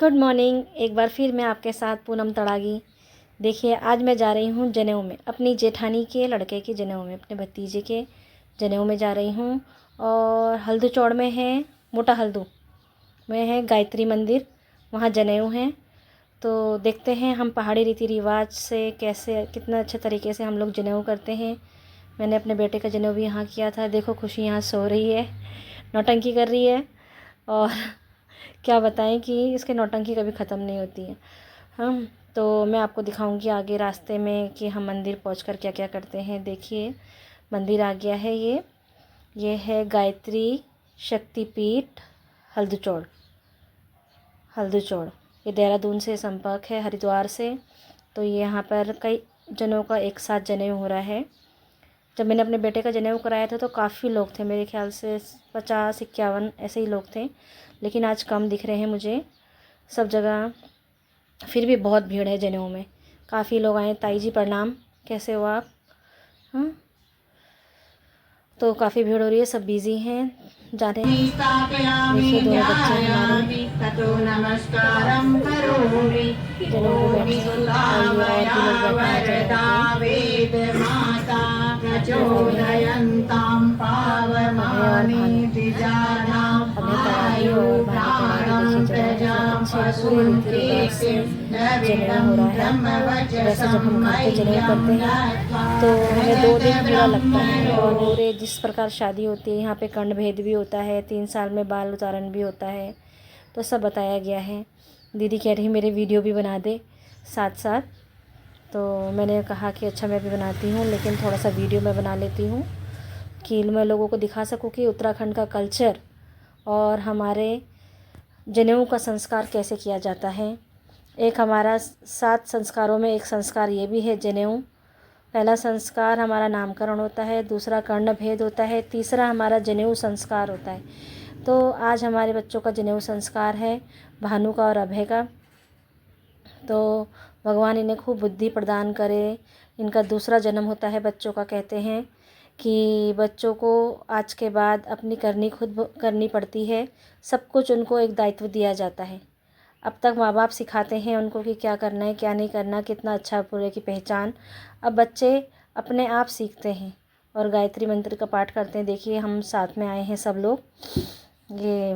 Good morning. एक बार फिर मैं आपके साथ पूनम तड़ागी। देखिए, आज मैं जा रही हूँ जनेऊ में, अपनी जेठानी के लड़के के जनेऊ में, अपने भतीजे के जनेऊ में जा रही हूँ। और हल्दू चौड़ में है, मोटा हल्दू में है गायत्री मंदिर, वहाँ जनेऊ है। तो देखते हैं हम पहाड़ी रीति रिवाज से कैसे कितना अच्छे तरीके से हम लोग जनेऊ करते हैं। मैंने अपने बेटे का जनेऊ भी यहाँ किया था। देखो, खुशी यहाँ सो रही है, नौटंकी कर रही है। और क्या बताएं कि इसके नौटंकी कभी ख़त्म नहीं होती है। हम तो मैं आपको दिखाऊंगी आगे रास्ते में कि हम मंदिर पहुंचकर क्या क्या करते हैं। देखिए, मंदिर आ गया है। ये है गायत्री शक्तिपीठ हल्दूचौड़। ये देहरादून से संपर्क है, हरिद्वार से। तो ये यहाँ पर कई जनों का एक साथ जनेऊ हो रहा है। जब मैंने अपने बेटे का जनेऊ कराया था तो काफ़ी लोग थे, मेरे ख्याल से 50-51 ऐसे ही लोग थे, लेकिन आज कम दिख रहे हैं मुझे सब जगह। फिर भी बहुत भीड़ है जनेऊ में, काफ़ी लोग आए। ताई जी प्रणाम, कैसे हो आप? हाँ, तो काफ़ी भीड़ हो रही है, सब बिज़ी हैं, जा रहे हैं। देखिए, दोनों बच्चे हमारे जनेऊ पे बैठे हैं, और ये और भी लोग बैठे हैं जनेऊ पे। अभय तड़ागी और भानी तड़ागी। देखिए, पूरे रीति रिवाज से जनेऊ हो रहा है। वैसे जब हम घर पे जनेऊ करते हैं तो हमें 2 दिन पूरा लगता है। और पूरे जिस प्रकार शादी होती है, यहाँ पे कर्ण भेद भी होता है, 3 साल में बाल उतारण भी होता है, तो सब बताया गया है। दीदी कह रही मेरे वीडियो भी बना दे साथ साथ। तो मैंने कहा कि अच्छा, मैं भी बनाती हूँ, लेकिन थोड़ा सा वीडियो मैं बना लेती हूँ कि मैं लोगों को दिखा सकूँ कि उत्तराखंड का कल्चर और हमारे जनेऊ का संस्कार कैसे किया जाता है। एक हमारा 7 संस्कारों में एक संस्कार ये भी है जनेऊ। पहला संस्कार हमारा नामकरण होता है, दूसरा कर्ण भेद होता है, तीसरा हमारा जनेऊ संस्कार होता है। तो आज हमारे बच्चों का जनेऊ संस्कार है, भानु का और अभय का। तो भगवान इन्हें खूब बुद्धि प्रदान करे। इनका दूसरा जन्म होता है बच्चों का। कहते हैं कि बच्चों को आज के बाद अपनी करनी खुद करनी पड़ती है, सब कुछ उनको एक दायित्व दिया जाता है। अब तक माँ बाप सिखाते हैं उनको कि क्या करना है, क्या नहीं करना, कितना अच्छा बुरे की पहचान। अब बच्चे अपने आप सीखते हैं और गायत्री मंत्र का पाठ करते हैं। देखिए, हम साथ में आए हैं सब लोग। ये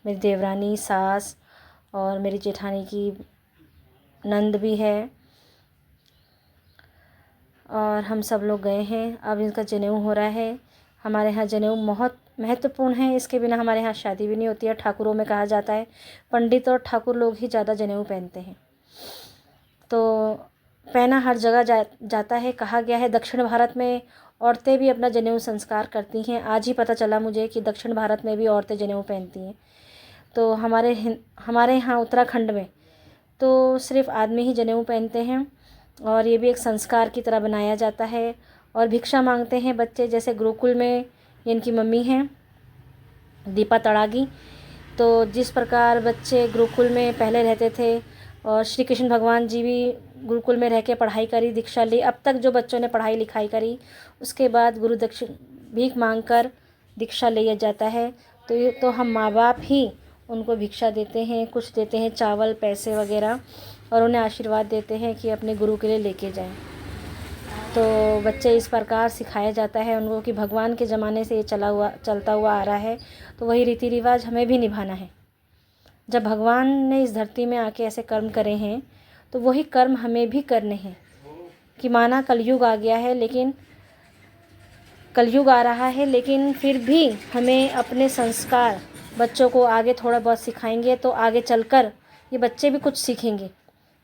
मेरी देवरानी, सास और मेरी जेठानी की नंद भी है, और हम सब लोग गए हैं। अब इनका जनेऊ हो रहा है। हमारे यहाँ जनेऊ बहुत महत्वपूर्ण है, इसके बिना हमारे यहाँ शादी भी नहीं होती है। ठाकुरों में कहा जाता है पंडित और ठाकुर लोग ही ज़्यादा जनेऊ पहनते हैं। तो पहना हर जगह जाता है। कहा गया है दक्षिण भारत में औरतें भी अपना जनेऊ संस्कार करती हैं। आज ही पता चला मुझे कि दक्षिण भारत में भी औरतें जनेऊ पहनती हैं। तो हमारे यहाँ उत्तराखंड में तो सिर्फ आदमी ही जनेऊ पहनते हैं, और ये भी एक संस्कार की तरह बनाया जाता है। और भिक्षा मांगते हैं बच्चे, जैसे गुरुकुल में इनकी मम्मी हैं दीपा तड़ागी। तो जिस प्रकार बच्चे गुरुकुल में पहले रहते थे, और श्री कृष्ण भगवान जी भी गुरुकुल में रह के पढ़ाई करी, दीक्षा ली। अब तक जो बच्चों ने पढ़ाई लिखाई करी, उसके बाद गुरु दक्षिण भीख मांग कर दीक्षा लिया जाता है। तो हम माँ बाप ही उनको भिक्षा देते हैं, कुछ देते हैं, चावल, पैसे वगैरह, और उन्हें आशीर्वाद देते हैं कि अपने गुरु के लिए लेके जाएं। तो बच्चे इस प्रकार सिखाया जाता है उनको कि भगवान के ज़माने से ये चलता हुआ आ रहा है, तो वही रीति रिवाज हमें भी निभाना है। जब भगवान ने इस धरती में आके ऐसे कर्म करे हैं, तो वही कर्म हमें भी करने हैं। कि माना कलयुग आ गया है, लेकिन कलयुग आ रहा है, लेकिन फिर भी हमें अपने संस्कार बच्चों को आगे थोड़ा बहुत सिखाएंगे तो आगे चलकर ये बच्चे भी कुछ सीखेंगे।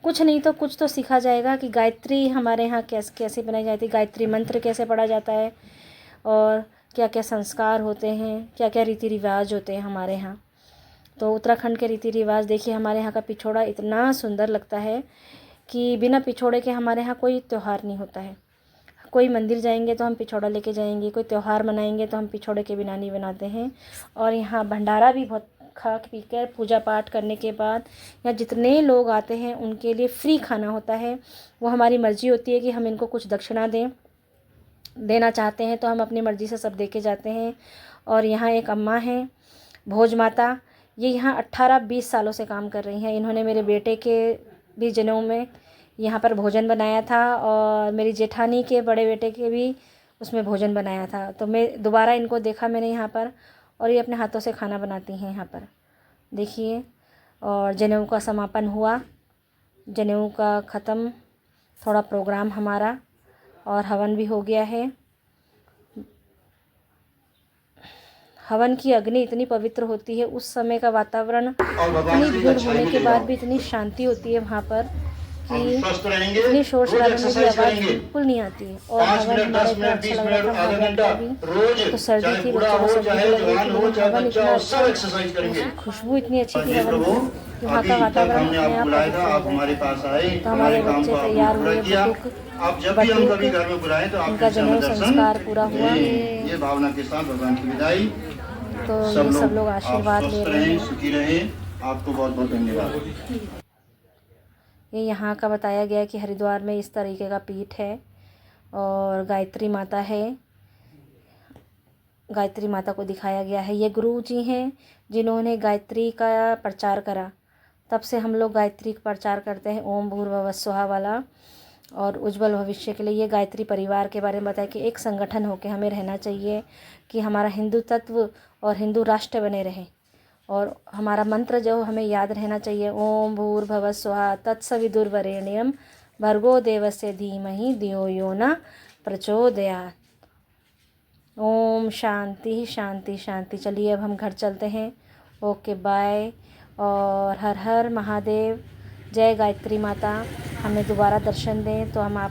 कुछ नहीं तो कुछ तो सीखा जाएगा कि गायत्री हमारे यहाँ कैसे कैसे बनाई जाती है, गायत्री मंत्र कैसे पढ़ा जाता है, और क्या क्या संस्कार होते हैं, क्या क्या रीति रिवाज होते हैं हमारे यहाँ। तो उत्तराखंड के रीति रिवाज देखिए, हमारे यहाँ का पिछोड़ा इतना सुंदर लगता है कि बिना पिछोड़े के हमारे यहाँ कोई त्यौहार नहीं होता है। कोई मंदिर जाएंगे तो हम पिछोड़ा लेके जाएंगे, कोई त्यौहार मनाएंगे तो हम पिछोड़े के बिना नहीं बनाते हैं। और यहाँ भंडारा भी बहुत खा पी कर पूजा पाठ करने के बाद यहाँ जितने लोग आते हैं उनके लिए फ्री खाना होता है। वो हमारी मर्ज़ी होती है कि हम इनको कुछ दक्षिणा देना चाहते हैं, तो हम अपनी मर्ज़ी से सब दे के जाते हैं। और यहाँ एक अम्मा हैं, भोज माता, ये यहाँ 18-20 सालों से काम कर रही हैं। इन्होंने मेरे बेटे के भी जनेऊ में यहाँ पर भोजन बनाया था और मेरी जेठानी के बड़े बेटे के भी उसमें भोजन बनाया था। तो मैं दोबारा इनको देखा मैंने यहाँ पर, और ये अपने हाथों से खाना बनाती हैं यहाँ पर, देखिए। और जनेऊ का समापन हुआ, जनेऊ का ख़त्म, थोड़ा प्रोग्राम हमारा, और हवन भी हो गया है। हवन की अग्नि इतनी पवित्र होती है, उस समय का वातावरण, इतनी भीड़ होने के बाद भी इतनी शांति होती है वहाँ पर कि इतनी शोर शराबे में भी आवाज़ बिल्कुल नहीं आती है। और हवन हमारा इतना अच्छा लग रहा था, भगवान का भी तो सर्दी थी, बच्चों को सर्दी लग रही थी, लेकिन हवन इतना अच्छा, उसकी खुशबू इतनी अच्छी थी हवन की, वहाँ का वातावरण अपने आप पवित्र हो गया। तो हमारे बच्चे तैयार हुए, उनका जनेऊ संस्कार पूरा हुआ। ये भावना के साथ भगवान की विदाई। तो ये सब लोग आशीर्वाद ले रहे हैं। सुखी रहें। आपको बहुत बहुत धन्यवाद। ये यहाँ का बताया गया कि हरिद्वार में इस तरीके का पीठ है और गायत्री माता है, गायत्री माता को दिखाया गया है। ये गुरु जी हैं जिन्होंने गायत्री का प्रचार करा, तब से हम लोग गायत्री का प्रचार करते हैं, ओम भूर्भुवः स्वः वाला, और उज्जवल भविष्य के लिए। ये गायत्री परिवार के बारे में बताया कि एक संगठन होकर हमें रहना चाहिए, कि हमारा हिंदू तत्व और हिंदू राष्ट्र बने रहे। और हमारा मंत्र जो हमें याद रहना चाहिए, ओम भूर्भुवः स्वः तत्सवितुर्वरेण्यं भर्गो देवस्य धीमहि धियो यो न प्रचोदयात्। ओम शांति शांति शांति। चलिए अब हम घर चलते हैं। ओके बाय, और हर हर महादेव। जय गायत्री माता। हमें दोबारा दर्शन दें तो हम आप